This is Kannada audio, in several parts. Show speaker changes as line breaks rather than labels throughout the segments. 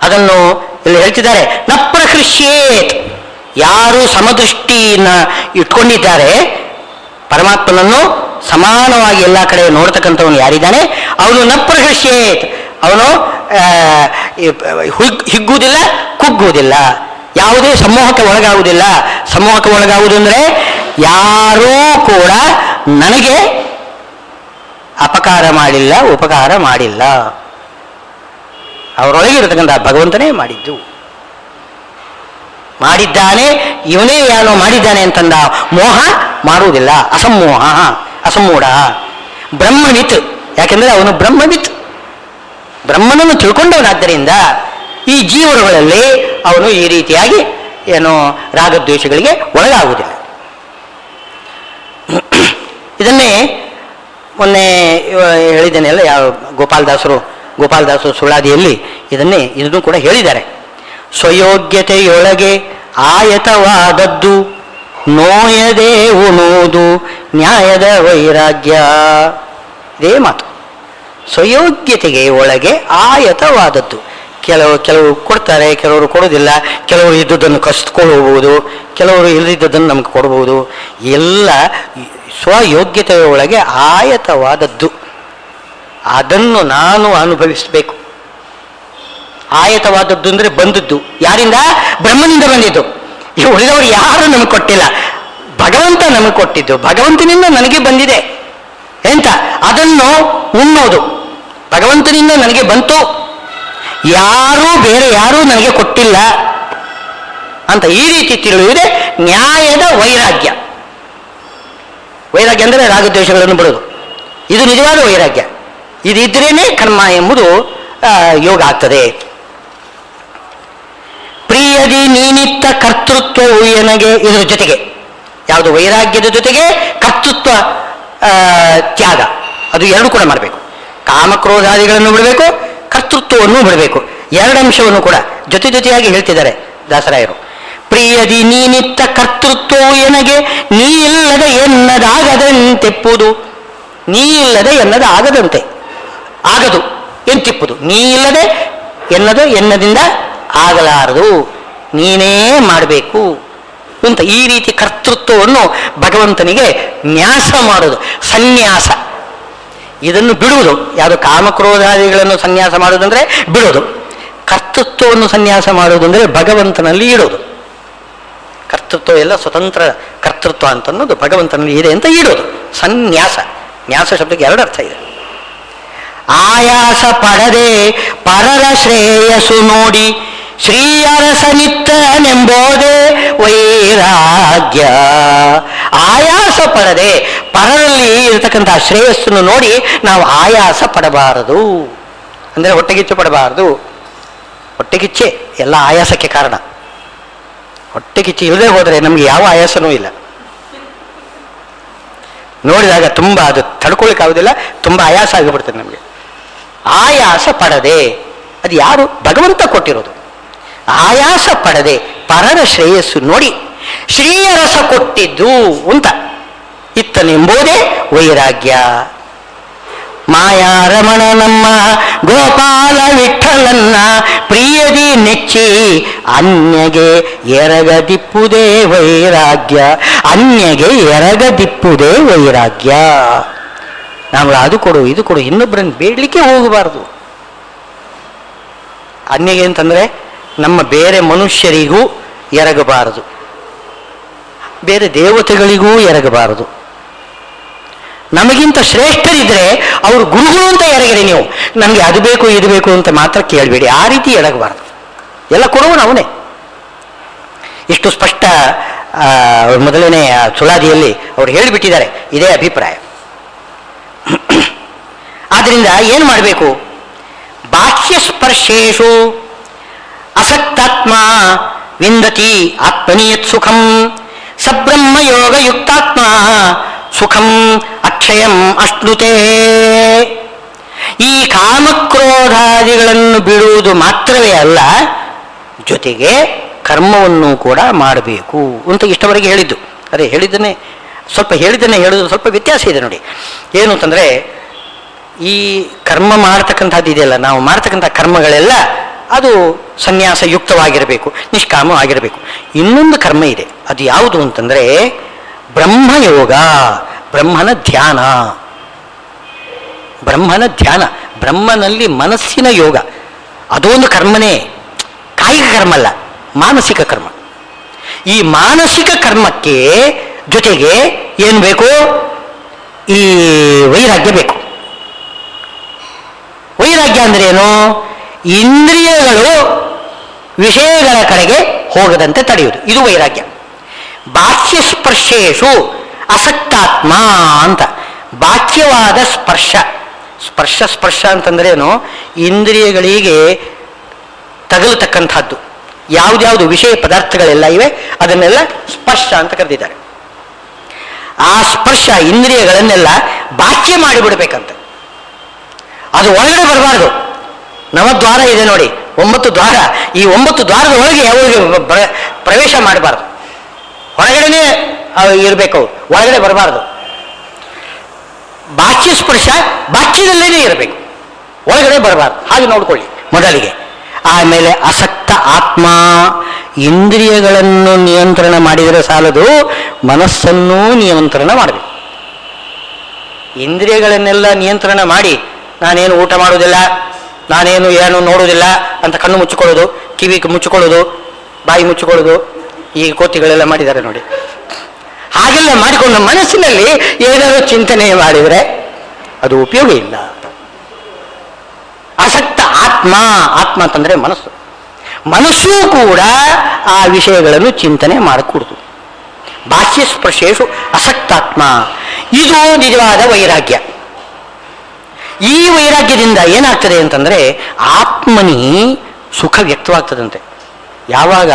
ಅದನ್ನು ಇಲ್ಲಿ ಹೇಳ್ತಿದ್ದಾರೆ. ನ ಪ್ರಹೃಷ್ಯೇತ್, ಯಾರು ಸಮದೃಷ್ಟಿನ ಇಟ್ಕೊಂಡಿದ್ದಾರೆ, ಪರಮಾತ್ಮನನ್ನು ಸಮಾನವಾಗಿ ಎಲ್ಲ ಕಡೆ ನೋಡ್ತಕ್ಕಂಥವನು ಯಾರಿದ್ದಾನೆ ಅವನು ನ ಪ್ರಹೃಷ್ಯೇತ್, ಅವನು ಹಿಗ್ಗುವುದಿಲ್ಲ, ಕುಗ್ಗುವುದಿಲ್ಲ, ಯಾವುದೇ ಸಮೂಹಕ್ಕೆ ಒಳಗಾಗುವುದಿಲ್ಲ. ಸಮೂಹಕ್ಕೆ ಒಳಗಾಗುವುದು ಅಂದರೆ ಯಾರೂ ಕೂಡ ನನಗೆ ಅಪಕಾರ ಮಾಡಿಲ್ಲ, ಉಪಕಾರ ಮಾಡಿಲ್ಲ, ಅವರೊಳಗೆ ಇರತಕ್ಕಂಥ ಭಗವಂತನೇ ಮಾಡಿದ್ದು, ಮಾಡಿದ್ದಾನೆ, ಇವನೇ ಏನೋ ಮಾಡಿದ್ದಾನೆ ಅಂತಂದ ಮೋಹ ಮಾಡುವುದಿಲ್ಲ. ಅಸಮ್ಮೋಹ, ಅಸಮ್ಮೂಢ, ಬ್ರಹ್ಮವಿತ್, ಯಾಕೆಂದರೆ ಅವನು ಬ್ರಹ್ಮವಿತ್, ಬ್ರಹ್ಮನನ್ನು ತಿಳ್ಕೊಂಡವನಾದ್ದರಿಂದ ಈ ಜೀವರುಗಳಲ್ಲಿ ಅವನು ಈ ರೀತಿಯಾಗಿ ಏನೋ ರಾಗದ್ವೇಷಗಳಿಗೆ ಒಳಗಾಗುವುದಿಲ್ಲ. ಇದನ್ನೇ ಮೊನ್ನೆ ಹೇಳಿದ್ದೇನೆಲ್ಲ, ಯಾವ ಗೋಪಾಲದಾಸರು ಸುಳಾದಿಯಲ್ಲಿ ಇದನ್ನು ಕೂಡ ಹೇಳಿದ್ದಾರೆ. ಸ್ವಯೋಗ್ಯತೆಯೊಳಗೆ ಆಯತವಾದದ್ದು ನೋಯದೆ ಉಣುವುದು ನ್ಯಾಯದ ವೈರಾಗ್ಯ. ಇದೇ ಮಾತು. ಸ್ವಯೋಗ್ಯತೆಗೆ ಒಳಗೆ ಆಯತವಾದದ್ದು, ಕೆಲವು ಕೊಡ್ತಾರೆ, ಕೆಲವರು ಕೊಡೋದಿಲ್ಲ, ಕೆಲವರು ಇದ್ದುದನ್ನು ಕಸಿದುಕೊಳ್ಳಬಹುದು, ಕೆಲವರು ಇಲ್ಲದಿದ್ದದನ್ನು ನಮಗೆ ಕೊಡಬಹುದು. ಎಲ್ಲ ಸ್ವಯೋಗ್ಯತೆಯ ಒಳಗೆ ಆಯತವಾದದ್ದು, ಅದನ್ನು ನಾನು ಅನುಭವಿಸಬೇಕು. ಆಯತವಾದದ್ದು ಅಂದರೆ ಬಂದದ್ದು ಯಾರಿಂದ? ಬ್ರಹ್ಮನಿಂದ ಬಂದಿದ್ದು. ಈ ಉಳಿದವರು ಯಾರು ನಮಗೆ ಕೊಟ್ಟಿಲ್ಲ, ಭಗವಂತ ನಮಗೆ ಕೊಟ್ಟಿದ್ದು, ಭಗವಂತನಿಂದ ನನಗೆ ಬಂದಿದೆ ಎಂತ ಅದನ್ನು ಉಣ್ಣೋದು. ಭಗವಂತನಿಂದ ನನಗೆ ಬಂತು, ಬೇರೆ ಯಾರೂ ನನಗೆ ಕೊಟ್ಟಿಲ್ಲ ಅಂತ ಈ ರೀತಿ ತಿಳಿಯುವುದೇ ನ್ಯಾಯದ ವೈರಾಗ್ಯ. ವೈರಾಗ್ಯ ಅಂದರೆ ರಾಗದ್ವೇಷಗಳನ್ನು ಬಿಡೋದು. ಇದು ನಿಜವಾದ ವೈರಾಗ್ಯ. ಇದಿದ್ರೇನೆ ಕರ್ಮ ಎಂಬುದು ಯೋಗ ಆಗ್ತದೆ. ಪ್ರಿಯದಿ ನೀನಿತ್ತ ಕರ್ತೃತ್ವವು ನನಗೆ, ಇದರ ಜೊತೆಗೆ ಯಾವುದು? ವೈರಾಗ್ಯದ ಜೊತೆಗೆ ಕರ್ತೃತ್ವ ತ್ಯಾಗ, ಅದು ಎರಡು ಕೂಡ ಮಾಡಬೇಕು. ಕಾಮಕ್ರೋಧಾದಿಗಳನ್ನು ಬಿಡಬೇಕು, ಕರ್ತೃತ್ವವನ್ನು ಬಿಡಬೇಕು. ಎರಡು ಅಂಶವನ್ನು ಕೂಡ ಜೊತೆಯಾಗಿ ಹೇಳ್ತಿದ್ದಾರೆ ದಾಸರಾಯರು. ಪ್ರಿಯದಿ ನೀನಿತ್ತ ಕರ್ತೃತ್ವವು ನನಗೆ ನೀ ಇಲ್ಲದೆ ಎನ್ನದಾಗದಂತೆಪ್ಪುದು. ನೀ ಇಲ್ಲದೆ ಎನ್ನದಾಗದಂತೆ ಆಗದು ಎಂತಿಪ್ಪುದು. ನೀ ಇಲ್ಲದೆ ಎನ್ನದಿಂದ ಆಗಲಾರದು, ನೀನೇ ಮಾಡಬೇಕು ಅಂತ ಈ ರೀತಿ ಕರ್ತೃತ್ವವನ್ನು ಭಗವಂತನಿಗೆ ನ್ಯಾಸ ಮಾಡೋದು, ಸನ್ಯಾಸ. ಇದನ್ನು ಬಿಡುವುದು ಯಾವುದು? ಕಾಮಕ್ರೋಧಾದಿಗಳನ್ನು ಸನ್ಯಾಸ ಮಾಡುವುದಂದ್ರೆ ಬಿಡೋದು. ಕರ್ತೃತ್ವವನ್ನು ಸನ್ಯಾಸ ಮಾಡುವುದಂದರೆ ಭಗವಂತನಲ್ಲಿ ಇಡೋದು. ಕರ್ತೃತ್ವ ಎಲ್ಲ ಸ್ವತಂತ್ರ ಕರ್ತೃತ್ವ ಅಂತನ್ನೋದು ಭಗವಂತನಲ್ಲಿ ಇದೆ ಅಂತ ಇಡೋದು ಸನ್ಯಾಸ. ನ್ಯಾಸ ಶಬ್ದಕ್ಕೆ ಎರಡು ಅರ್ಥ ಇದೆ. ಆಯಾಸ ಪಡದೆ ಪರರ ಶ್ರೇಯಸ್ಸು ನೋಡಿ ಶ್ರೀಯರಸನಿತ್ತನೆಂಬೋದೇ ವೈರಾಗ್ಯ. ಆಯಾಸ ಪಡದೆ ಪರರಲ್ಲಿ ಇರತಕ್ಕಂತಹ ಶ್ರೇಯಸ್ಸನ್ನು ನೋಡಿ ನಾವು ಆಯಾಸ ಪಡಬಾರದು. ಅಂದರೆ ಹೊಟ್ಟೆಗಿಚ್ಚು ಪಡಬಾರದು. ಹೊಟ್ಟೆಗಿಚ್ಚೆ ಎಲ್ಲ ಆಯಾಸಕ್ಕೆ ಕಾರಣ. ಹೊಟ್ಟೆಗಿಚ್ಚು ಇಲ್ಲದೆ ಹೋದರೆ ನಮಗೆ ಯಾವ ಆಯಾಸನೂ ಇಲ್ಲ. ನೋಡಿದಾಗ ತುಂಬ ಅದು ತಡ್ಕೊಳ್ಳಿಕ್ಕಾಗೋದಿಲ್ಲ, ತುಂಬ ಆಯಾಸ ಆಗಿಬಿಡ್ತದೆ ನಮಗೆ. ಆಯಾಸ ಪಡದೆ, ಅದು ಯಾರು? ಭಗವಂತ ಕೊಟ್ಟಿರೋದು. ಆಯಾಸ ಪಡದೆ ಪರರ ಶ್ರೇಯಸ್ಸು ನೋಡಿ ಶ್ರೀಯರಸ ಕೊಟ್ಟಿದ್ದು ಅಂತ ಇತ್ತನೆಂಬುದೇ ವೈರಾಗ್ಯ. ಮಾಯಾರಮಣ ನಮ್ಮ ಗೋಪಾಲ ವಿಠಲನ್ನ ಪ್ರಿಯದಿ ನೆಚ್ಚಿ ಅನ್ಯಗೆ ಎರಗದಿಪ್ಪುದೇ ವೈರಾಗ್ಯ. ಅನ್ಯಗೆ ಎರಗದಿಪ್ಪುದೇ ವೈರಾಗ್ಯ. ನಾವು ಅದು ಕೊಡು ಇದು ಕೊಡು ಇನ್ನೊಬ್ಬರನ್ನು ಬೇಡಲಿಕ್ಕೆ ಹೋಗಬಾರದು. ಅನ್ಯಗೆ ಅಂತಂದರೆ ನಮ್ಮ ಬೇರೆ ಮನುಷ್ಯರಿಗೂ ಎರಗಬಾರದು, ಬೇರೆ ದೇವತೆಗಳಿಗೂ ಎರಗಬಾರದು. ನಮಗಿಂತ ಶ್ರೇಷ್ಠರಿದ್ರೆ ಅವರು ಗುರುಗಳು ಅಂತ ಎರಗಿರಿ. ನೀವು ನನಗೆ ಅದು ಬೇಕು ಇದು ಬೇಕು ಅಂತ ಮಾತ್ರ ಕೇಳಬೇಡಿ. ಆ ರೀತಿ ಎರಗಬಾರದು. ಎಲ್ಲ ಕೊಡುವನು ಅವನೇ. ಇಷ್ಟು ಸ್ಪಷ್ಟ ಮೊದಲನೇ ಸುಳಾದಿಯಲ್ಲಿ ಅವರು ಹೇಳಿಬಿಟ್ಟಿದ್ದಾರೆ. ಇದೇ ಅಭಿಪ್ರಾಯ. ಆದ್ದರಿಂದ ಏನು ಮಾಡಬೇಕು? ಬಾಹ್ಯ ಸ್ಪರ್ಶೇಷು ಅಸಕ್ತಾತ್ಮ ವಿಂದತಿ ಆತ್ಮನಿಯತ್ ಸುಖಂ ಸಬ್ರಹ್ಮ ಯೋಗ ಯುಕ್ತಾತ್ಮ ಸುಖಂ ಅಕ್ಷಯಂ ಅಶ್ನುತೆ. ಈ ಕಾಮಕ್ರೋಧಾದಿಗಳನ್ನು ಬಿಡುವುದು ಮಾತ್ರವೇ ಅಲ್ಲ, ಜೊತೆಗೆ ಕರ್ಮವನ್ನು ಕೂಡ ಮಾಡಬೇಕು ಅಂತ ಇಷ್ಟವರೆಗೆ ಹೇಳಿದ್ದು. ಅದೇ ಹೇಳಿದ್ದನ್ನೇ ಹೇಳೋದು ಸ್ವಲ್ಪ ವ್ಯತ್ಯಾಸ ಇದೆ ನೋಡಿ. ಏನು ಅಂತಂದರೆ, ಈ ಕರ್ಮ ಮಾಡ್ತಕ್ಕಂಥದ್ದು ಇದೆಯಲ್ಲ, ನಾವು ಮಾಡ್ತಕ್ಕಂಥ ಕರ್ಮಗಳೆಲ್ಲ ಅದು ಸನ್ಯಾಸಯುಕ್ತವಾಗಿರಬೇಕು, ನಿಷ್ಕಾಮವಾಗಿರಬೇಕು. ಇನ್ನೊಂದು ಕರ್ಮ ಇದೆ, ಅದು ಯಾವುದು ಅಂತಂದರೆ ಬ್ರಹ್ಮಯೋಗ, ಬ್ರಹ್ಮನ ಧ್ಯಾನ. ಬ್ರಹ್ಮನ ಧ್ಯಾನ, ಬ್ರಹ್ಮನಲ್ಲಿ ಮನಸ್ಸಿನ ಯೋಗ. ಅದೊಂದು ಕರ್ಮನೇ, ಕಾಯಿಕ ಕರ್ಮ ಅಲ್ಲ, ಮಾನಸಿಕ ಕರ್ಮ. ಈ ಮಾನಸಿಕ ಕರ್ಮಕ್ಕೆ ಜೊತೆಗೆ ಏನು ಬೇಕು? ಈ ವೈರಾಗ್ಯ ಬೇಕು. ವೈರಾಗ್ಯ ಅಂದ್ರೆ ಏನು? ಇಂದ್ರಿಯಗಳು ವಿಷಯಗಳ ಕಡೆಗೆ ಹೋಗದಂತೆ ತಡೆಯುವುದು, ಇದು ವೈರಾಗ್ಯ. ಬಾಹ್ಯ ಸ್ಪರ್ಶೇಶು ಅಸಕ್ತಾತ್ಮ ಅಂತ. ಬಾಹ್ಯವಾದ ಸ್ಪರ್ಶ, ಸ್ಪರ್ಶ ಅಂತಂದ್ರೆ ಏನು? ಇಂದ್ರಿಯಗಳಿಗೆ ತಗಲತಕ್ಕಂಥದ್ದು ಯಾವುದ್ಯಾವುದು ವಿಷಯ ಪದಾರ್ಥಗಳೆಲ್ಲ ಇವೆ ಅದನ್ನೆಲ್ಲ ಸ್ಪರ್ಶ ಅಂತ ಕರೆದಿದ್ದಾರೆ. ಆ ಸ್ಪರ್ಶ ಇಂದ್ರಿಯಗಳನ್ನೆಲ್ಲ ಬಾಹ್ಯ ಮಾಡಿಬಿಡ್ಬೇಕಂತ, ಅದು ಒಳಗಡೆ ಬರಬಾರ್ದು. ನವದ್ವಾರ ಇದೆ ನೋಡಿ, 9 ದ್ವಾರ. ಈ 9 ದ್ವಾರದ ಒಳಗೆ ಅವರಿಗೆ ಪ್ರವೇಶ ಮಾಡಬಾರ್ದು, ಹೊರಗಡೆನೇ ಇರಬೇಕು, ಒಳಗಡೆ ಬರಬಾರ್ದು. ಬಾಹ್ಯ ಸ್ಪರ್ಶ ಬಾಹ್ಯದಲ್ಲೇನೇ ಇರಬೇಕು, ಒಳಗಡೆ ಬರಬಾರ್ದು. ಹಾಗೆ ನೋಡ್ಕೊಳ್ಳಿ ಮೊದಲಿಗೆ. ಆಮೇಲೆ ಅಸಕ್ತ ಆತ್ಮ, ಇಂದ್ರಿಯಗಳನ್ನು ನಿಯಂತ್ರಣ ಮಾಡಿದರೆ ಸಾಲದು, ಮನಸ್ಸನ್ನೂ ನಿಯಂತ್ರಣ ಮಾಡಬೇಕು. ಇಂದ್ರಿಯಗಳನ್ನೆಲ್ಲ ನಿಯಂತ್ರಣ ಮಾಡಿ ನಾನೇನು ಊಟ ಮಾಡೋದಿಲ್ಲ, ನಾನೇನು ಏನು ನೋಡುವುದಿಲ್ಲ ಅಂತ ಕಣ್ಣು ಮುಚ್ಚಿಕೊಳ್ಳೋದು, ಕಿವಿ ಮುಚ್ಚಿಕೊಳ್ಳೋದು, ಬಾಯಿ ಮುಚ್ಚಿಕೊಳ್ಳೋದು, ಈ ಕೋತಿಗಳೆಲ್ಲ ಮಾಡಿದ್ದಾರೆ ನೋಡಿ. ಹಾಗೆಲ್ಲ ಮಾಡಿಕೊಂಡು ಮನಸ್ಸಿನಲ್ಲಿ ಏನಾದರೂ ಚಿಂತನೆ ಮಾಡಿದರೆ ಅದು ಉಪಯೋಗ ಇಲ್ಲ. ಅಸಕ್ತ ಆತ್ಮ, ಆತ್ಮ ಅಂತಂದ್ರೆ ಮನಸ್ಸು. ಮನಸ್ಸೂ ಕೂಡ ಆ ವಿಷಯಗಳನ್ನು ಚಿಂತನೆ ಮಾಡಕೂಡದು. ಬಾಹ್ಯ ಸ್ಪರ್ಶೇಶು ಅಸಕ್ತಾತ್ಮ, ಇದು ನಿಜವಾದ ವೈರಾಗ್ಯ. ಈ ವೈರಾಗ್ಯದಿಂದ ಏನಾಗ್ತದೆ ಅಂತಂದ್ರೆ ಆತ್ಮನಿ ಸುಖ ವ್ಯಕ್ತವಾಗ್ತದಂತೆ. ಯಾವಾಗ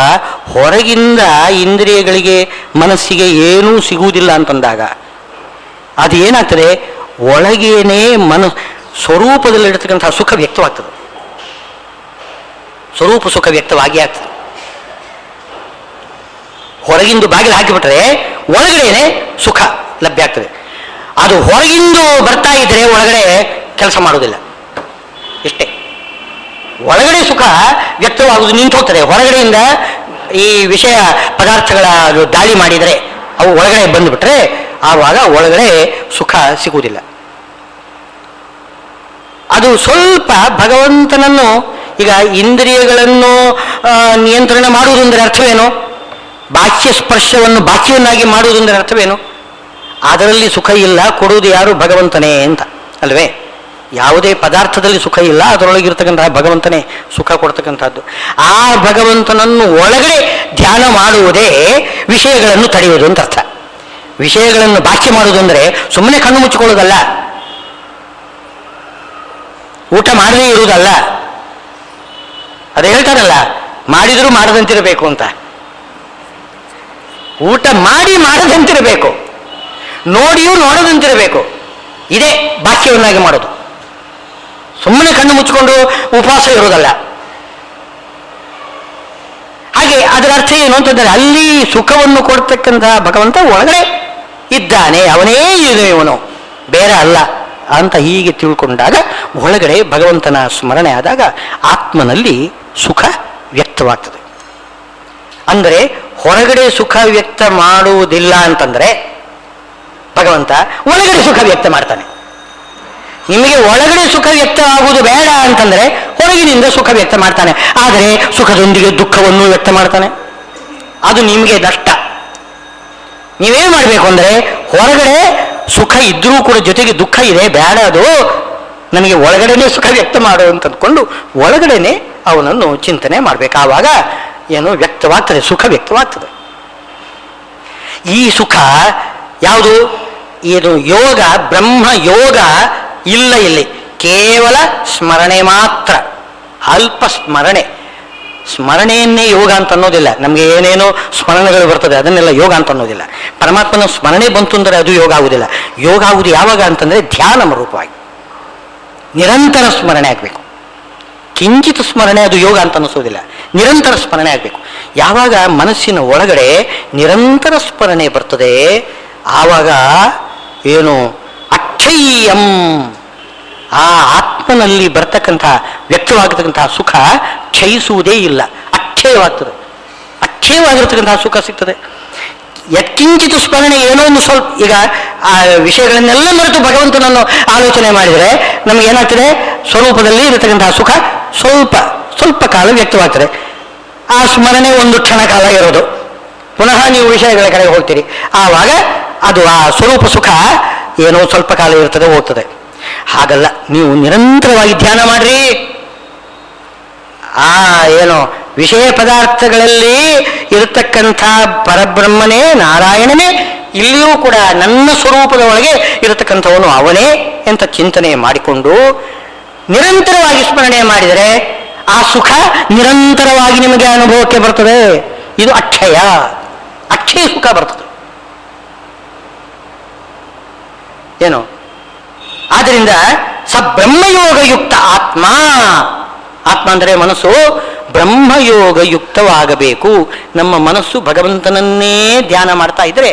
ಹೊರಗಿಂದ ಇಂದ್ರಿಯಗಳಿಗೆ ಮನಸ್ಸಿಗೆ ಏನೂ ಸಿಗುವುದಿಲ್ಲ ಅಂತಂದಾಗ ಅದು ಏನಾಗ್ತದೆ, ಒಳಗೇನೆ ಸ್ವರೂಪದಲ್ಲಿರ್ತಕ್ಕಂತಹ ಸುಖ ವ್ಯಕ್ತವಾಗ್ತದೆ. ಸ್ವರೂಪ ಸುಖ ವ್ಯಕ್ತವಾಗಿ ಆಗ್ತದೆ. ಹೊರಗಿಂದು ಬಾಗಿಲು ಹಾಕಿಬಿಟ್ರೆ ಒಳಗಡೆನೆ ಸುಖ ಲಭ್ಯ ಆಗ್ತದೆ. ಅದು ಹೊರಗಿಂದು ಬರ್ತಾ ಇದ್ರೆ ಒಳಗಡೆ ಕೆಲಸ ಮಾಡೋದಿಲ್ಲ, ಇಷ್ಟೇ. ಒಳಗಡೆ ಸುಖ ವ್ಯಕ್ತವಾಗುವುದು ನಿಂತು ಹೋಗ್ತದೆ. ಹೊರಗಡೆಯಿಂದ ಈ ವಿಷಯ ಪದಾರ್ಥಗಳ ದಾಳಿ ಮಾಡಿದರೆ ಅವು ಒಳಗಡೆ ಬಂದುಬಿಟ್ರೆ ಆವಾಗ ಒಳಗಡೆ ಸುಖ ಸಿಗುವುದಿಲ್ಲ. ಅದು ಸ್ವಲ್ಪ ಭಗವಂತನನ್ನು, ಈಗ ಇಂದ್ರಿಯಗಳನ್ನು ನಿಯಂತ್ರಣ ಮಾಡುವುದೆಂದರೆ ಅರ್ಥವೇನು? ಬಾಹ್ಯ ಸ್ಪರ್ಶವನ್ನು ಬಾಹ್ಯವನ್ನಾಗಿ ಮಾಡುವುದೆಂದರೆ ಅರ್ಥವೇನು? ಅದರಲ್ಲಿ ಸುಖ ಇಲ್ಲ, ಕೊಡುವುದು ಯಾರು? ಭಗವಂತನೇ ಅಂತ ಅಲ್ವೇ? ಯಾವುದೇ ಪದಾರ್ಥದಲ್ಲಿ ಸುಖ ಇಲ್ಲ, ಅದರೊಳಗಿರ್ತಕ್ಕಂತಹ ಭಗವಂತನೇ ಸುಖ ಕೊಡ್ತಕ್ಕಂಥದ್ದು. ಆ ಭಗವಂತನನ್ನು ಒಳಗಡೆ ಧ್ಯಾನ ಮಾಡುವುದೇ ವಿಷಯಗಳನ್ನು ತಡೆಯುವುದು ಅಂತ ಅರ್ಥ. ವಿಷಯಗಳನ್ನು ಬಾಹ್ಯ ಮಾಡುವುದು ಅಂದರೆ ಸುಮ್ಮನೆ ಕಣ್ಣು ಮುಚ್ಚಿಕೊಳ್ಳೋದಲ್ಲ, ಊಟ ಮಾಡದೇ ಇರುವುದಲ್ಲ. ಅದು ಹೇಳ್ತಾರಲ್ಲ, ಮಾಡಿದರೂ ಮಾಡದಂತಿರಬೇಕು ಅಂತ. ಊಟ ಮಾಡಿ ಮಾಡದಂತಿರಬೇಕು, ನೋಡಿಯೂ ನೋಡದಂತಿರಬೇಕು. ಇದೇ ಬಾಹ್ಯವನ್ನಾಗಿ ಮಾಡೋದು. ಸುಮ್ಮನೆ ಕಣ್ಣು ಮುಚ್ಚಿಕೊಂಡು ಉಪವಾಸ ಇರೋದಲ್ಲ. ಹಾಗೆ ಅದರ ಅರ್ಥ ಏನು ಅಂತಂದರೆ, ಅಲ್ಲಿ ಸುಖವನ್ನು ಕೊಡ್ತಕ್ಕಂತಹ ಭಗವಂತ ಒಳಗಡೆ ಇದ್ದಾನೆ, ಅವನೇ ಇವನು, ಬೇರೆ ಅಲ್ಲ ಅಂತ ಹೀಗೆ ತಿಳ್ಕೊಂಡಾಗ ಒಳಗಡೆ ಭಗವಂತನ ಸ್ಮರಣೆ ಆದಾಗ ಆತ್ಮನಲ್ಲಿ ಸುಖ ವ್ಯಕ್ತವಾಗ್ತದೆ. ಅಂದರೆ ಹೊರಗಡೆ ಸುಖ ವ್ಯಕ್ತ ಮಾಡುವುದಿಲ್ಲ ಅಂತಂದ್ರೆ ಭಗವಂತ ಒಳಗಡೆ ಸುಖ ವ್ಯಕ್ತ ಮಾಡ್ತಾನೆ. ನಿಮಗೆ ಒಳಗಡೆ ಸುಖ ವ್ಯಕ್ತ ಆಗುವುದು ಬೇಡ ಅಂತಂದ್ರೆ ಹೊರಗಿನಿಂದ ಸುಖ ವ್ಯಕ್ತ ಮಾಡ್ತಾನೆ. ಆದರೆ ಸುಖದೊಂದಿಗೆ ದುಃಖವನ್ನು ವ್ಯಕ್ತ ಮಾಡ್ತಾನೆ. ಅದು ನಿಮಗೆ ನಷ್ಟ. ನೀವೇನು ಮಾಡಬೇಕು ಅಂದರೆ, ಹೊರಗಡೆ ಸುಖ ಇದ್ರೂ ಕೂಡ ಜೊತೆಗೆ ದುಃಖ ಇದೆ, ಬೇಡ, ಅದು ನನಗೆ ಒಳಗಡೆನೆ ಸುಖ ವ್ಯಕ್ತ ಮಾಡು ಅಂತ ಅಂದ್ಕೊಂಡು ಒಳಗಡೆನೆ ಅವನನ್ನು ಚಿಂತನೆ ಮಾಡಬೇಕು. ಆವಾಗ ಏನು ವ್ಯಕ್ತವಾಗ್ತದೆ, ಸುಖ ವ್ಯಕ್ತವಾಗ್ತದೆ. ಈ ಸುಖ ಯಾವುದು? ಏನು ಯೋಗ, ಬ್ರಹ್ಮ ಯೋಗ ಇಲ್ಲ ಇಲ್ಲಿ. ಕೇವಲ ಸ್ಮರಣೆ ಮಾತ್ರ, ಅಲ್ಪ ಸ್ಮರಣೆ. ಸ್ಮರಣೆಯನ್ನೇ ಯೋಗ ಅಂತ ಅನ್ನೋದಿಲ್ಲ. ನಮಗೆ ಏನೇನೋ ಸ್ಮರಣೆಗಳು ಬರ್ತದೆ ಅದನ್ನೆಲ್ಲ ಯೋಗ ಅಂತ ಅನ್ನೋದಿಲ್ಲ. ಪರಮಾತ್ಮನ ಸ್ಮರಣೆ ಬಂತು ಅಂದರೆ ಅದು ಯೋಗ ಆಗುವುದಿಲ್ಲ. ಯೋಗ ಆಗುವುದು ಯಾವಾಗ ಅಂತಂದರೆ ಧ್ಯಾನ ರೂಪವಾಗಿ ನಿರಂತರ ಸ್ಮರಣೆ ಆಗಬೇಕು. ಕಿಂಚಿತ್ ಸ್ಮರಣೆ ಅದು ಯೋಗ ಅಂತ ಅನ್ನಿಸೋದಿಲ್ಲ, ನಿರಂತರ ಸ್ಮರಣೆ ಆಗಬೇಕು. ಯಾವಾಗ ಮನಸ್ಸಿನ ಒಳಗಡೆ ನಿರಂತರ ಸ್ಮರಣೆ ಬರ್ತದೆ ಆವಾಗ ಏನು ಅಕ್ಷಯ್ಯಂ, ಆ ಆತ್ಮನಲ್ಲಿ ಬರ್ತಕ್ಕಂಥ ವ್ಯಕ್ತವಾಗತಕ್ಕಂತಹ ಸುಖ ಕ್ಷಯಿಸುವುದೇ ಇಲ್ಲ, ಅಕ್ಷಯವಾಗ್ತದೆ. ಅಕ್ಷಯವಾಗಿರ್ತಕ್ಕಂತಹ ಸುಖ ಸಿಗ್ತದೆ. ಯತ್ಕಿಂಚಿತ್ ಸ್ಮರಣೆ, ಏನೋ ಒಂದು ಸ್ವಲ್ಪ, ಈಗ ಆ ವಿಷಯಗಳನ್ನೆಲ್ಲ ಮರೆತು ಭಗವಂತನನ್ನು ಆಲೋಚನೆ ಮಾಡಿದರೆ ನಮಗೇನಾಗ್ತದೆ, ಸ್ವರೂಪದಲ್ಲಿ ಇರತಕ್ಕಂತಹ ಸುಖ ಸ್ವಲ್ಪ ಕಾಲ ವ್ಯಕ್ತವಾಗ್ತದೆ. ಆ ಸ್ಮರಣೆ ಒಂದು ಕ್ಷಣ ಕಾಲ ಇರೋದು, ಪುನಃ ನೀವು ವಿಷಯಗಳ ಕಡೆಗೆ ಹೋಗ್ತೀರಿ. ಆವಾಗ ಅದು ಆ ಸ್ವರೂಪ ಸುಖ ಏನೋ ಸ್ವಲ್ಪ ಕಾಲ ಇರ್ತದೆ, ಹೋಗ್ತದೆ. ಹಾಗಲ್ಲ, ನೀವು ನಿರಂತರವಾಗಿ ಧ್ಯಾನ ಮಾಡ್ರಿ. ಏನೋ ವಿಷಯ ಪದಾರ್ಥಗಳಲ್ಲಿ ಇರತಕ್ಕಂಥ ಪರಬ್ರಹ್ಮನೇ, ನಾರಾಯಣನೇ, ಇಲ್ಲಿಯೂ ಕೂಡ ನನ್ನ ಸ್ವರೂಪದ ಒಳಗೆ ಇರತಕ್ಕಂಥವನು ಅವನೇ ಅಂತ ಚಿಂತನೆ ಮಾಡಿಕೊಂಡು ನಿರಂತರವಾಗಿ ಸ್ಮರಣೆ ಮಾಡಿದರೆ ಆ ಸುಖ ನಿರಂತರವಾಗಿ ನಿಮಗೆ ಅನುಭವಕ್ಕೆ ಬರ್ತದೆ. ಇದು ಅಕ್ಷಯ ಸುಖ ಬರ್ತದೆ. ಏನು? ಆದ್ದರಿಂದ ಬ್ರಹ್ಮಯೋಗಯುಕ್ತ ಆತ್ಮ ಅಂದರೆ ಮನಸ್ಸು ಬ್ರಹ್ಮಯೋಗಯುಕ್ತವಾಗಬೇಕು. ನಮ್ಮ ಮನಸ್ಸು ಭಗವಂತನನ್ನೇ ಧ್ಯಾನ ಮಾಡ್ತಾ ಇದ್ರೆ,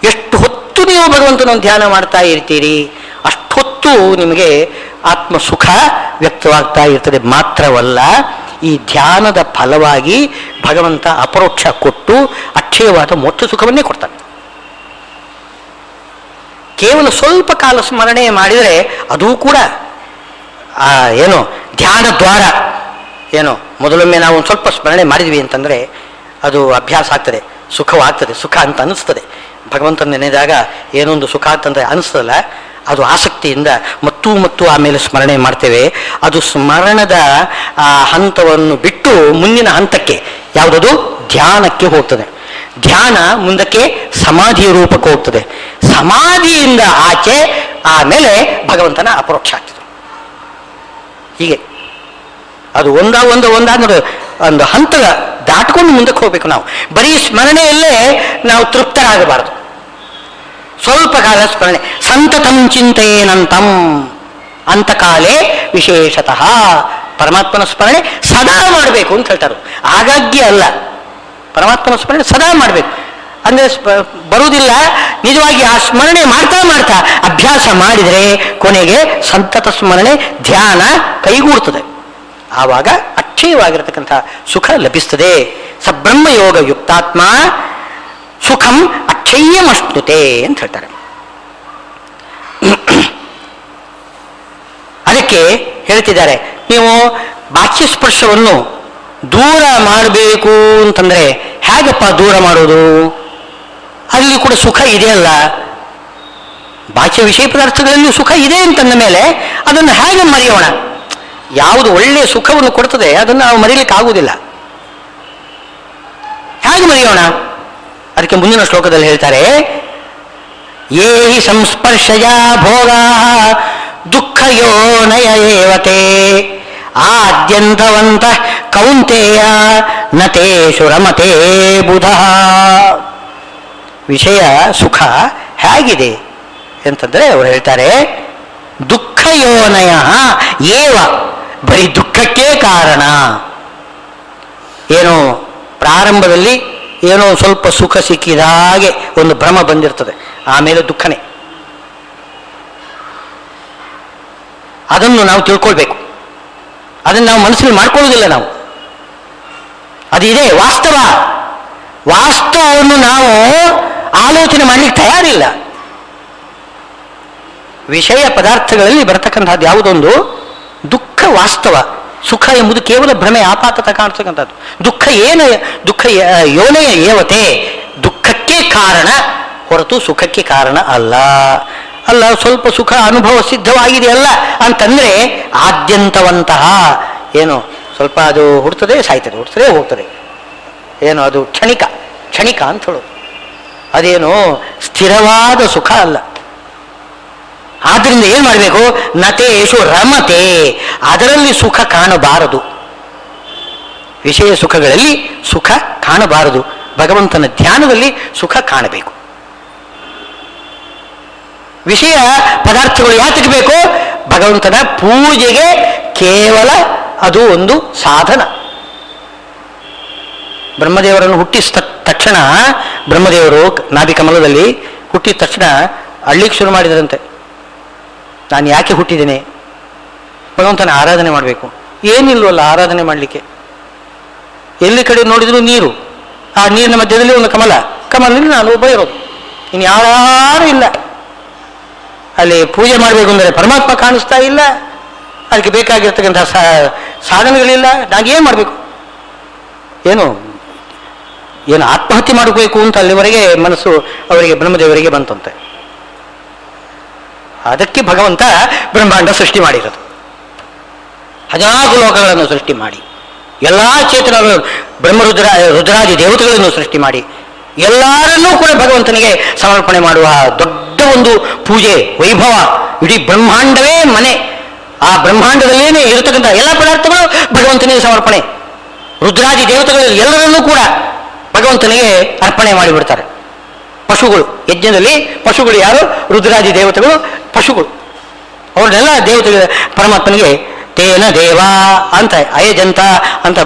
ಎಷ್ಟು ಹೊತ್ತು ನೀವು ಭಗವಂತನನ್ನು ಧ್ಯಾನ ಮಾಡ್ತಾ ಇರ್ತೀರಿ ಅಷ್ಟೊತ್ತು ನಿಮಗೆ ಆತ್ಮ ಸುಖ ವ್ಯಕ್ತವಾಗ್ತಾ ಇರ್ತದೆ. ಮಾತ್ರವಲ್ಲ, ಈ ಧ್ಯಾನದ ಫಲವಾಗಿ ಭಗವಂತ ಅಪರೋಕ್ಷ ಕೊಟ್ಟು ಅಕ್ಷಯವಾದ ಮೋಕ್ಷ ಸುಖವನ್ನೇ ಕೊಡ್ತಾನೆ. ಕೇವಲ ಸ್ವಲ್ಪ ಕಾಲ ಸ್ಮರಣೆ ಮಾಡಿದರೆ ಅದೂ ಕೂಡ ಧ್ಯಾನ ದ್ವಾರ. ಮೊದಲೊಮ್ಮೆ ನಾವು ಒಂದು ಸ್ವಲ್ಪ ಸ್ಮರಣೆ ಮಾಡಿದ್ವಿ ಅಂತಂದರೆ ಅದು ಅಭ್ಯಾಸ ಆಗ್ತದೆ, ಸುಖವಾಗ್ತದೆ, ಸುಖ ಅಂತ ಅನಿಸ್ತದೆ. ಭಗವಂತನ ನೆನೆದಾಗ ಏನೊಂದು ಸುಖ ಅಂತಂದರೆ ಅನಿಸ್ತದಲ್ಲ, ಅದು ಆಸಕ್ತಿಯಿಂದ ಮತ್ತು ಆಮೇಲೆ ಸ್ಮರಣೆ ಮಾಡ್ತೇವೆ. ಅದು ಸ್ಮರಣದ ಹಂತವನ್ನು ಬಿಟ್ಟು ಮುಂದಿನ ಹಂತಕ್ಕೆ, ಯಾವುದದು ಧ್ಯಾನಕ್ಕೆ ಹೋಗ್ತದೆ. ಧ್ಯಾನ ಮುಂದಕ್ಕೆ ಸಮಾಧಿಯ ರೂಪಕ್ಕೆ ಹೋಗ್ತದೆ. ಸಮಾಧಿಯಿಂದ ಆಚೆ ಆಮೇಲೆ ಭಗವಂತನ ಅಪರೋಕ್ಷ ಆಗ್ತದೆ. ಹೀಗೆ ಅದು ಒಂದಾದ್ಮೇಲೆ ಒಂದು ಹಂತ ದಾಟ್ಕೊಂಡು ಮುಂದಕ್ಕೆ ಹೋಗ್ಬೇಕು. ನಾವು ಬರೀ ಸ್ಮರಣೆಯಲ್ಲೇ ನಾವು ತೃಪ್ತರಾಗಬಾರದು. ಸ್ವಲ್ಪ ಕಾಲ ಸ್ಮರಣೆ, ಸಂತತಂ ಚಿಂತೆಯೇನಂತಂ ಅಂತಕಾಲೇ ವಿಶೇಷತಃ ಪರಮಾತ್ಮನ ಸ್ಮರಣೆ ಸದಾ ಮಾಡಬೇಕು ಅಂತ ಹೇಳ್ತಾರೆ. ಆಗಾಗ್ಗೆ ಅಲ್ಲ, ಪರಮಾತ್ಮನ ಸ್ಮರಣೆ ಸದಾ ಮಾಡಬೇಕು. ಅಂದರೆ ಬರುವುದಿಲ್ಲ, ನಿಜವಾಗಿ ಆ ಸ್ಮರಣೆ ಮಾಡ್ತಾ ಅಭ್ಯಾಸ ಮಾಡಿದರೆ ಕೊನೆಗೆ ಸಂತತ ಸ್ಮರಣೆ ಧ್ಯಾನ ಕೈಗೂಡ್ತದೆ. ಆವಾಗ ಅಕ್ಷಯವಾಗಿರತಕ್ಕಂಥ ಸುಖ ಲಭಿಸ್ತದೆ. ಬ್ರಹ್ಮಯೋಗ ಯುಕ್ತಾತ್ಮ ಸುಖಂ ಅಕ್ಷಯ್ಯಮಶ್ನುತೆ ಅಂತ ಹೇಳ್ತಾರೆ. ಅದಕ್ಕೆ ಹೇಳ್ತಿದ್ದಾರೆ, ನೀವು ಬಾಹ್ಯ ಸ್ಪರ್ಶವನ್ನು ದೂರ ಮಾಡಬೇಕು ಅಂತಂದ್ರೆ ಹೇಗಪ್ಪ ದೂರ ಮಾಡೋದು? ಅಲ್ಲಿ ಕೂಡ ಸುಖ ಇದೆಯಲ್ಲ, ಬಾಹ್ಯ ವಿಷಯ ಪದಾರ್ಥಗಳಲ್ಲಿ ಸುಖ ಇದೆ ಅಂತಂದ ಮೇಲೆ ಅದನ್ನು ಹೇಗೆ ಮರೆಯೋಣ? ಯಾವುದು ಒಳ್ಳೆಯ ಸುಖವನ್ನು ಕೊಡ್ತದೆ ಅದನ್ನು ನಾವು ಮರೀಲಿಕ್ಕೆ ಆಗುವುದಿಲ್ಲ. ಹೇಗೆ ಮರೆಯೋಣ? ಅದಕ್ಕೆ ಮುಂದಿನ ಶ್ಲೋಕದಲ್ಲಿ ಹೇಳ್ತಾರೆ, ಯೇ ಹಿ ಸಂಸ್ಪರ್ಶಯ ಭೋಗ ದುಃಖಯೋನಯ ಏವತೆ ಆದ್ಯಂತವಂತ ಕೌಂತೆಯ ನತೇಶು ರಮತೆ ಬುಧ. ವಿಷಯ ಸುಖ ಹೇಗಿದೆ ಅಂತಂದ್ರೆ ಅವರು ಹೇಳ್ತಾರೆ, ದುಃಖಯೋನಯ ಏವ, ಬರೀ ದುಃಖಕ್ಕೆ ಕಾರಣ. ಏನೋ ಪ್ರಾರಂಭದಲ್ಲಿ ಏನೋ ಸ್ವಲ್ಪ ಸುಖ ಸಿಕ್ಕಿದ ಹಾಗೆ ಒಂದು ಭ್ರಮ ಬಂದಿರ್ತದೆ, ಆಮೇಲೆ ದುಃಖನೇ. ಅದನ್ನು ನಾವು ತಿಳ್ಕೊಳ್ಬೇಕು. ಅದನ್ನು ನಾವು ಮನಸ್ಸಲ್ಲಿ ಮಾಡ್ಕೊಳ್ಳೋದಿಲ್ಲ. ನಾವು ಅದಿದೆ ವಾಸ್ತವವನ್ನು ನಾವು ಆಲೋಚನೆ ಮಾಡಲಿಕ್ಕೆ ತಯಾರಿಲ್ಲ. ವಿಷಯ ಪದಾರ್ಥಗಳಲ್ಲಿ ಬರತಕ್ಕಂಥದ್ದು ಯಾವುದೊಂದು ದುಃಖ ವಾಸ್ತವ, ಸುಖ ಎಂಬುದು ಕೇವಲ ಭ್ರಮೆ, ಆಪಾತ ಕಾಣಿಸ್ತಕ್ಕಂಥದ್ದು. ದುಃಖ ಯೋನೆಯ ಏವತೆ, ದುಃಖಕ್ಕೆ ಕಾರಣ ಹೊರತು ಸುಖಕ್ಕೆ ಕಾರಣ ಅಲ್ಲ. ಸ್ವಲ್ಪ ಸುಖ ಅನುಭವ ಸಿದ್ಧವಾಗಿದೆಯಲ್ಲ ಅಂತಂದ್ರೆ ಆದ್ಯಂತವಂತಹ, ಏನು ಸ್ವಲ್ಪ ಅದು ಹುಡ್ತದೆ ಸಾಯ್ತದೆ, ಹುಡ್ತದೆ ಹೋಗ್ತದೆ, ಏನು ಅದು ಕ್ಷಣಿಕ ಅಂತ ಹೇಳೋದು. ಅದೇನು ಸ್ಥಿರವಾದ ಸುಖ ಅಲ್ಲ. ಆದ್ರಿಂದ ಏನ್ ಮಾಡಬೇಕು? ನತೇಶು ರಮತೆ, ಅದರಲ್ಲಿ ಸುಖ ಕಾಣಬಾರದು. ವಿಷಯ ಸುಖಗಳಲ್ಲಿ ಸುಖ ಕಾಣಬಾರದು. ಭಗವಂತನ ಧ್ಯಾನದಲ್ಲಿ ಸುಖ ಕಾಣಬೇಕು. ವಿಷಯ ಪದಾರ್ಥಗಳು ಯಾತಕ್ಕೆ ಬೇಕು? ಭಗವಂತನ ಪೂಜೆಗೆ ಕೇವಲ ಅದು ಒಂದು ಸಾಧನ. ಬ್ರಹ್ಮದೇವರನ್ನು ಹುಟ್ಟಿಸಿದ ತಕ್ಷಣ, ಬ್ರಹ್ಮದೇವರು ನಾಭಿಕಮಲದಲ್ಲಿ ಹುಟ್ಟಿದ ತಕ್ಷಣ ಅಳ್ಳಿಕ್ಕೆ ಶುರು ಮಾಡಿದರಂತೆ. ನಾನು ಯಾಕೆ ಹುಟ್ಟಿದ್ದೇನೆ? ಭಗವಂತನ ಆರಾಧನೆ ಮಾಡಬೇಕು. ಏನಿಲ್ವಲ್ಲ ಆರಾಧನೆ ಮಾಡಲಿಕ್ಕೆ. ಎಲ್ಲಿ ಕಡೆ ನೋಡಿದ್ರು ನೀರು, ಆ ನೀರಿನ ಮಧ್ಯದಲ್ಲಿ ಒಂದು ಕಮಲದಲ್ಲಿ ನಾನು ಒಬ್ಬ ಇರೋದು, ಇನ್ನು ಯಾರು ಇಲ್ಲ. ಅಲ್ಲಿ ಪೂಜೆ ಮಾಡಬೇಕು ಅಂದರೆ ಪರಮಾತ್ಮ ಕಾಣಿಸ್ತಾ ಇಲ್ಲ, ಅದಕ್ಕೆ ಬೇಕಾಗಿರ್ತಕ್ಕಂಥ ಸಾಧನಗಳಿಲ್ಲ. ನಾಗೇನು ಮಾಡಬೇಕು? ಏನು ಆತ್ಮಹತ್ಯೆ ಮಾಡಬೇಕು ಅಂತ ಅಲ್ಲಿವರೆಗೆ ಮನಸ್ಸು ಅವರಿಗೆ ಬ್ರಹ್ಮದೇವರಿಗೆ ಬಂತಂತೆ. ಅದಕ್ಕೆ ಭಗವಂತ ಬ್ರಹ್ಮಾಂಡ ಸೃಷ್ಟಿ ಮಾಡಿರೋದು. 14 ಲೋಕಗಳನ್ನು ಸೃಷ್ಟಿ ಮಾಡಿ, ಎಲ್ಲ ಚೇತನಗಳು ರುದ್ರಾದಿ ದೇವತೆಗಳನ್ನು ಸೃಷ್ಟಿ ಮಾಡಿ ಎಲ್ಲರನ್ನೂ ಕೂಡ ಭಗವಂತನಿಗೆ ಸಮರ್ಪಣೆ ಮಾಡುವ ದೊಡ್ಡ ಒಂದು ಪೂಜೆ ವೈಭವ. ಇಡೀ ಬ್ರಹ್ಮಾಂಡವೇ ಮನೆ, ಆ ಬ್ರಹ್ಮಾಂಡದಲ್ಲೇನೆ ಇರತಕ್ಕಂಥ ಎಲ್ಲ ಪದಾರ್ಥಗಳು ಭಗವಂತನಿಗೆ ಸಮರ್ಪಣೆ. ರುದ್ರಾದಿ ದೇವತೆಗಳು ಎಲ್ಲರನ್ನೂ ಕೂಡ ಭಗವಂತನಿಗೆ ಅರ್ಪಣೆ ಮಾಡಿಬಿಡ್ತಾರೆ. ಪಶುಗಳು, ಯಜ್ಞದಲ್ಲಿ ಪಶುಗಳು ಯಾರು? ರುದ್ರಾದಿ ದೇವತೆಗಳು ಪಶುಗಳು. ಅವ್ರನ್ನೆಲ್ಲ ದೇವತೆಗಳ ಪರಮಾತ್ಮನಿಗೆ ತೇನ ದೇವ ಅಂತ ಅಯಜಂತ ಅಂತ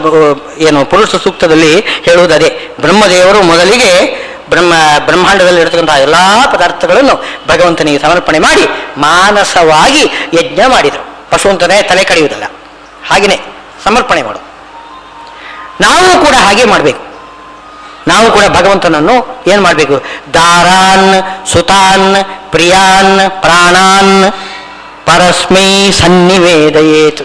ಏನು ಪುರುಷ ಸೂಕ್ತದಲ್ಲಿ ಹೇಳುವುದು ಅದೇ. ಬ್ರಹ್ಮದೇವರು ಮೊದಲಿಗೆ ಬ್ರಹ್ಮಾಂಡದಲ್ಲಿ ಇರತಕ್ಕಂತಹ ಎಲ್ಲ ಪದಾರ್ಥಗಳನ್ನು ಭಗವಂತನಿಗೆ ಸಮರ್ಪಣೆ ಮಾಡಿ ಮಾನಸವಾಗಿ ಯಜ್ಞ ಮಾಡಿದರು. ಪಶು ಅಂತಲೇ ತಲೆ ಕಡಿಯುವುದಲ್ಲ, ಹಾಗೆಯೇ ಸಮರ್ಪಣೆ ಮಾಡೋದು. ನಾವು ಕೂಡ ಹಾಗೆ ಮಾಡಬೇಕು. ನಾವು ಕೂಡ ಭಗವಂತನನ್ನು ಏನು ಮಾಡಬೇಕು? ದಾರಾನ್ ಸುತಾನ್ ಪ್ರಿಯಾನ್ ಪ್ರಾಣಾನ್ ಪರಸ್ಮೈ ಸನ್ನಿವೇದಯೇತ್.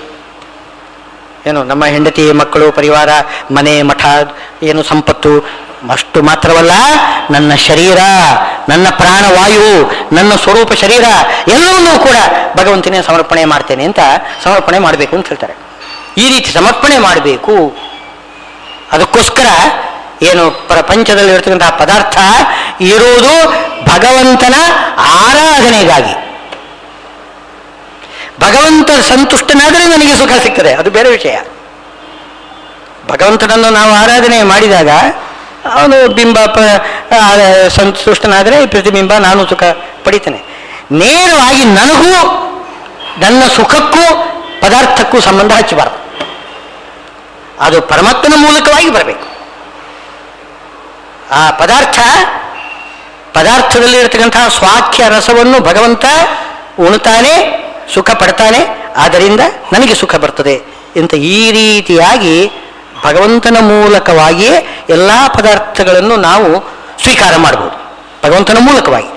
ಏನು ನಮ್ಮ ಹೆಂಡತಿ ಮಕ್ಕಳು ಪರಿವಾರ ಮನೆ ಮಠ ಏನು ಸಂಪತ್ತು ಅಷ್ಟು ಮಾತ್ರವಲ್ಲ, ನನ್ನ ಶರೀರ, ನನ್ನ ಪ್ರಾಣವಾಯು, ನನ್ನ ಸ್ವರೂಪ ಶರೀರ ಎಲ್ಲವನ್ನೂ ಕೂಡ ಭಗವಂತನೇ ಸಮರ್ಪಣೆ ಮಾಡ್ತೇನೆ ಅಂತ ಸಮರ್ಪಣೆ ಮಾಡಬೇಕು ಅಂತ ಹೇಳ್ತಾರೆ. ಈ ರೀತಿ ಸಮರ್ಪಣೆ ಮಾಡಬೇಕು. ಅದಕ್ಕೋಸ್ಕರ ಏನು ಪ್ರಪಂಚದಲ್ಲಿ ಇರ್ತಕ್ಕಂತಹ ಪದಾರ್ಥ ಇರುವುದು ಭಗವಂತನ ಆರಾಧನೆಗಾಗಿ. ಭಗವಂತ ಸಂತುಷ್ಟನಾದರೆ ನನಗೆ ಸುಖ ಸಿಗ್ತದೆ, ಅದು ಬೇರೆ ವಿಷಯ. ಭಗವಂತನನ್ನು ನಾವು ಆರಾಧನೆ ಮಾಡಿದಾಗ ಅವನು ಬಿಂಬ ಸಂತುಷ್ಟನಾದರೆ ಪ್ರತಿಬಿಂಬ ನಾನು ಸುಖ ಪಡಿತೇನೆ. ನೇರವಾಗಿ ನನಗೂ ನನ್ನ ಸುಖಕ್ಕೂ ಪದಾರ್ಥಕ್ಕೂ ಸಂಬಂಧ ಹಚ್ಚಬಾರದು. ಅದು ಪರಮಾತ್ಮನ ಮೂಲಕವಾಗಿ ಬರಬೇಕು. ಆ ಪದಾರ್ಥದಲ್ಲಿ ಇರತಕ್ಕಂತಹ ಸ್ವಾಖ್ಯ ರಸವನ್ನು ಭಗವಂತ ಉಣ್ತಾನೆ, ಸುಖ ಪಡ್ತಾನೆ, ಆದ್ದರಿಂದ ನನಗೆ ಸುಖ ಬರ್ತದೆ ಅಂತ ಈ ರೀತಿಯಾಗಿ ಭಗವಂತನ ಮೂಲಕವಾಗಿಯೇ ಎಲ್ಲ ಪದಾರ್ಥಗಳನ್ನು ನಾವು ಸ್ವೀಕಾರ ಮಾಡ್ಬೋದು. ಭಗವಂತನ ಮೂಲಕವಾಗಿ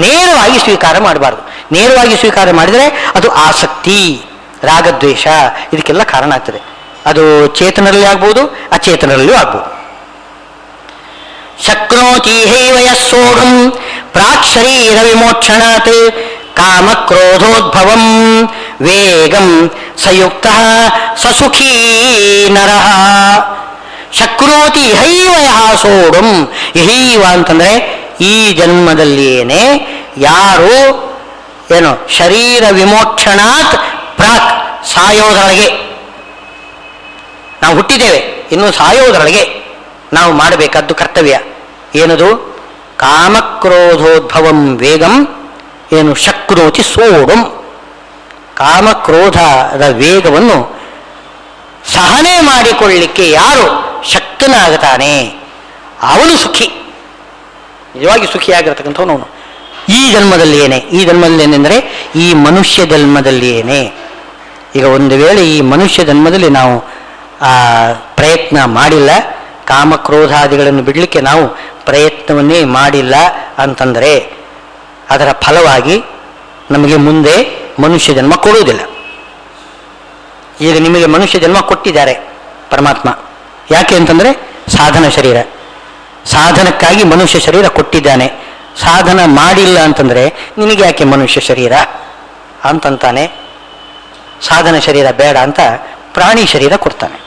ನೇರವಾಗಿ ಸ್ವೀಕಾರ ಮಾಡಬಾರ್ದು. ನೇರವಾಗಿ ಸ್ವೀಕಾರ ಮಾಡಿದರೆ ಅದು ಆಸಕ್ತಿ, ರಾಗದ್ವೇಷ ಇದಕ್ಕೆಲ್ಲ ಕಾರಣ ಆಗ್ತದೆ. ಅದು ಚೇತನರಲ್ಲಿ ಆಗ್ಬೋದು, ಅಚೇತನರಲ್ಲಿಯೂ ಆಗ್ಬೋದು. ಶಕ್ನೋತಿ ಹೈವ ಯಸ್ಸೋಢುಂ ಪ್ರಾಕ್ ಶರೀರ ವಿಮೋಕ್ಷಣಾತ್ ಕಾಮಕ್ರೋಧೋದ್ಭವಂ ವೇಗಂ ಸಯುಕ್ತ ಸಸುಖೀ ನರಃ. ಶಕ್ನೋತಿ ಹೈವ ಯಃ ಸೋಢುಂ. ಹೈವ ಅಂತಂದ್ರೆ ಈ ಜನ್ಮದಲ್ಲಿಯೇನೆ ಯಾರು ಏನು ಶರೀರ ವಿಮೋಕ್ಷಣಾತ್ ಪ್ರಾಕ್, ಸಾಯೋದರೊಳಗೆ ನಾವು ಹುಟ್ಟಿದ್ದೇವೆ, ಇನ್ನು ಸಾಯೋದರೊಳಗೆ ನಾವು ಮಾಡಬೇಕಾದ್ದು ಕರ್ತವ್ಯ ಏನದು? ಕಾಮಕ್ರೋಧೋದ್ಭವಂ ವೇಗಂ ಏನು ಶಕ್ನೋತಿ ಸೋಢುಂ. ಕಾಮಕ್ರೋಧದ ವೇಗವನ್ನು ಸಹನೆ ಮಾಡಿಕೊಳ್ಳಲಿಕ್ಕೆ ಯಾರು ಶಕ್ತನಾಗುತ್ತಾನೆ ಅವನು ಸುಖಿ, ನಿಜವಾಗಿ ಸುಖಿಯಾಗಿರ್ತಕ್ಕಂಥವನು ಅವನು. ಈ ಜನ್ಮದಲ್ಲಿಯೇನೆ, ಈ ಜನ್ಮದಲ್ಲಿ ಏನೆಂದರೆ ಈ ಮನುಷ್ಯ ಜನ್ಮದಲ್ಲಿಯೇನೆ. ಈಗ ಒಂದು ವೇಳೆ ಈ ಮನುಷ್ಯ ಜನ್ಮದಲ್ಲಿ ನಾವು ಪ್ರಯತ್ನ ಮಾಡಿಲ್ಲ, ಕಾಮಕ್ರೋಧಾದಿಗಳನ್ನು ಬಿಡಲಿಕ್ಕೆ ನಾವು ಪ್ರಯತ್ನವನ್ನೇ ಮಾಡಿಲ್ಲ ಅಂತಂದರೆ ಅದರ ಫಲವಾಗಿ ನಮಗೆ ಮುಂದೆ ಮನುಷ್ಯ ಜನ್ಮ ಕೊಡುವುದಿಲ್ಲ. ಈಗ ನಿಮಗೆ ಮನುಷ್ಯ ಜನ್ಮ ಕೊಟ್ಟಿದ್ದಾರೆ ಪರಮಾತ್ಮ. ಯಾಕೆ ಅಂತಂದರೆ ಸಾಧನ ಶರೀರ, ಸಾಧನಕ್ಕಾಗಿ ಮನುಷ್ಯ ಶರೀರ ಕೊಟ್ಟಿದ್ದಾನೆ. ಸಾಧನ ಮಾಡಿಲ್ಲ ಅಂತಂದರೆ ನಿನಗೆ ಯಾಕೆ ಮನುಷ್ಯ ಶರೀರ ಅಂತಂತಾನೆ. ಸಾಧನ ಶರೀರ ಬೇಡ ಅಂತ ಪ್ರಾಣಿ ಶರೀರ ಕೊಡ್ತಾನೆ.